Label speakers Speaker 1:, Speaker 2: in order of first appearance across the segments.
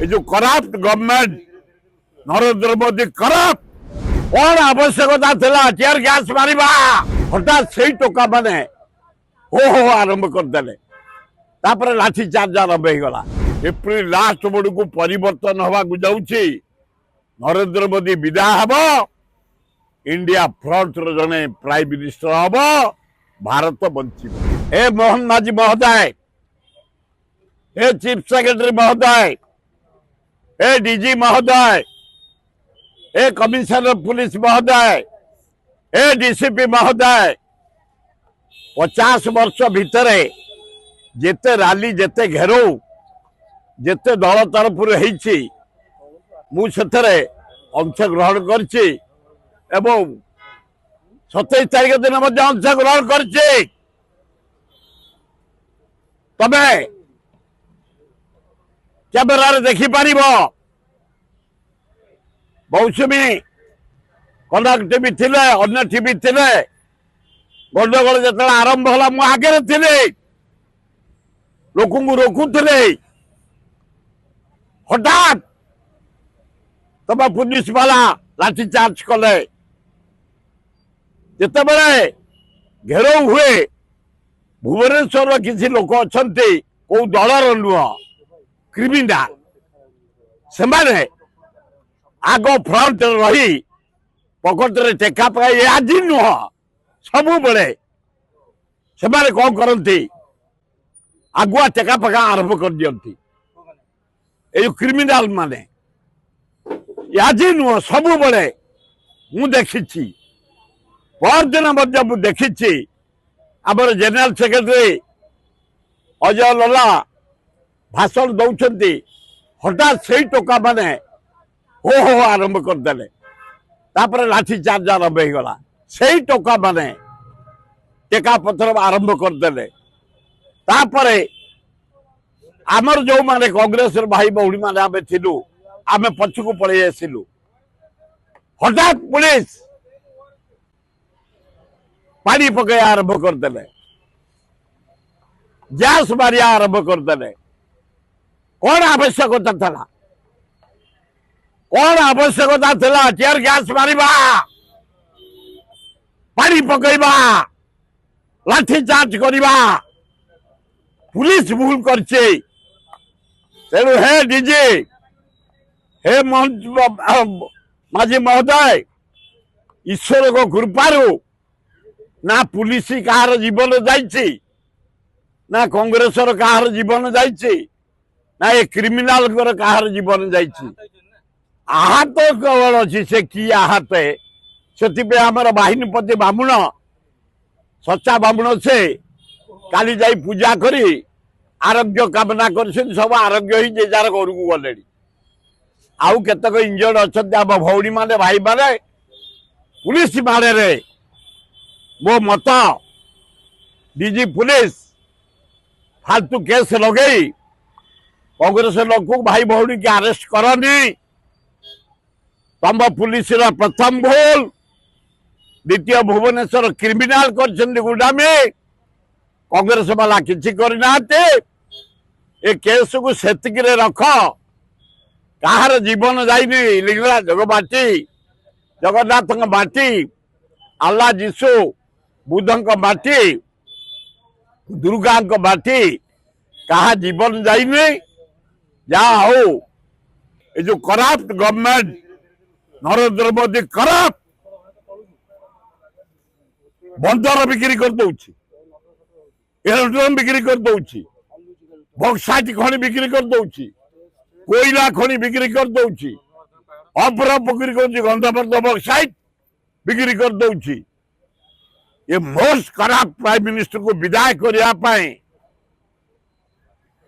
Speaker 1: जो craft government Narendra Modi craft कौन आवश्यकता थिला टीयर गैस मारिबा हठात से टोका माने हो आरंभ करदेले तापर लाठी चार्ज आरंभ हो गला। एप्रिल लास्ट बड़ू परिवर्तन हवा जाऊँगी नरेंद्र मोदी विदाय हम इंडिया फ्रंट जने प्राइम मिनिस्टर हम भारत बंची। ए मोहन माझी महोदय, ए चीफ सेक्रेटरी महोदय, ए डीजी महोदय, ए कमिश्नर पुलिस महोदय, ए डीसीपी महोदय, 50 वर्ष भितर जेते रैली जेते घेरो जेते दल तरफ मुझे अंशग्रहण कर 27 तारीख दिन अंशग्रहण कर तमे कैमेरा देखिपर मौसुमी कनक टीवी थे अन्य टीवी थे गंडगोल जो आरंभ होला मु आगे थे लोक रोकुले हठात तब पुलिस वाला लाठी चार्ज कले जिते बड़े घेराव हुए भुवनेश्वर किसी लोक अच्छा कौ दलर नुह क्रिमिनाल से आग फ्रंट रही पकेट टेका पाए आज नुह सबु बेले से कौन करती आगुआ टेका पका आरंभ कर दियंती ए क्रिमिनाल माने आज नुह सबु बेले मु देखी परदिन मु देखी आमर जनरल सेक्रेटरी अजय लला भाषण दौरान हठात से टोका माने हो आरंभ करदेले तापर लाठी चार्ज आरंभ हो गला। से टोका माने टेका पथर आरंभ करदेले तापर आमर जो माने कांग्रेस भाई भौणी माने आमे थिलु आमे पछकु पळै आसिलु हठात पुलिस पानी पकड़ आरंभ करदेले गैस मारिया आरंभ करदेले। कौन आवश्यकता था कौन आवश्यकता थिला टीयर गैस मारिबा पानी पकईबा लाठी चार्ज करिबा पुलिस भूल करछे तेणु हे डीजी हे माझी महोदय ईश्वर को कृपारू ना पुलिस कहार जीवन जाइछि ना कांग्रेसर कहार जीवन जाइछि ना ये क्रिमिनाल कहार जीवन जाइछि आहत केवल अच्छी से कि आहत से आमर बाहिनीपति बामुण सच्चा बामुण से काली जाई पूजा करी आरोग्य कामना कर सब आरोग्य ही जे जार घर को गले आउ केतक इंजर्ड अच्छा आम भौणी माने भाई माने पुलिस माड़े रे मो मत डीजी पुलिस फालतू केस लगे कांग्रेस लोक भाई भौणी के अरेस्ट करनी तम पुलिस प्रथम भूल द्वितीय भुवनेश्वर क्रिमिनाल कर गुडामी कांग्रेस वाला किसी करना ए केस को सेतिक रख कहार जीवन जाइनी लिंगला जगबाटी जगन्नाथ बाटी अल्लाह जीशु बुद्ध बाटी दुर्गा बाटी कहा जीवन जाइनी जा हो ये जो craft government Narendra Modi craft बंदर बिक्री कर दौची एरोड्रोम बिक्री कर दौची बक्साइट खनि बिक्री कर दौची कोयला खनि बिक्री कर दौची अपर बिक्री कर गंधपर्द बक्साइट बिक्री कर दौची ये मोस्ट कराप्ट प्राइम मिनिस्टर को विदाय करने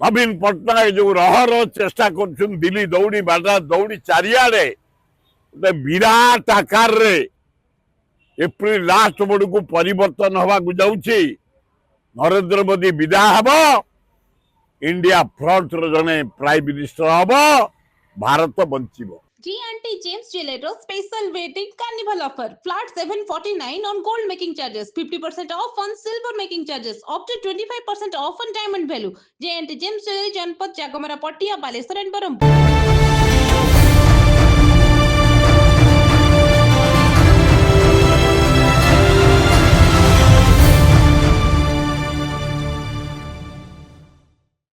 Speaker 1: नवीन पट्टनायक जो रहर चेष्टा कर दिल्ली दौड़ी बाड्रा दौड़ी चारिआडे विराट आकार रे एप्रिल लास्ट बड़ू परिवर्तन हवा जाऊँगी नरेंद्र मोदी विदाय हम इंडिया फ्रंट जने प्राइम मिनिस्टर हम Bharat बंचीब।
Speaker 2: G&T James Gelato special wedding carnival offer. Flat 749 on gold making charges, 50% off on silver making charges, up to 25% off on diamond value. J&T James Jewelry, Janpat, Jagamara, Patia, Balesar and Barampu.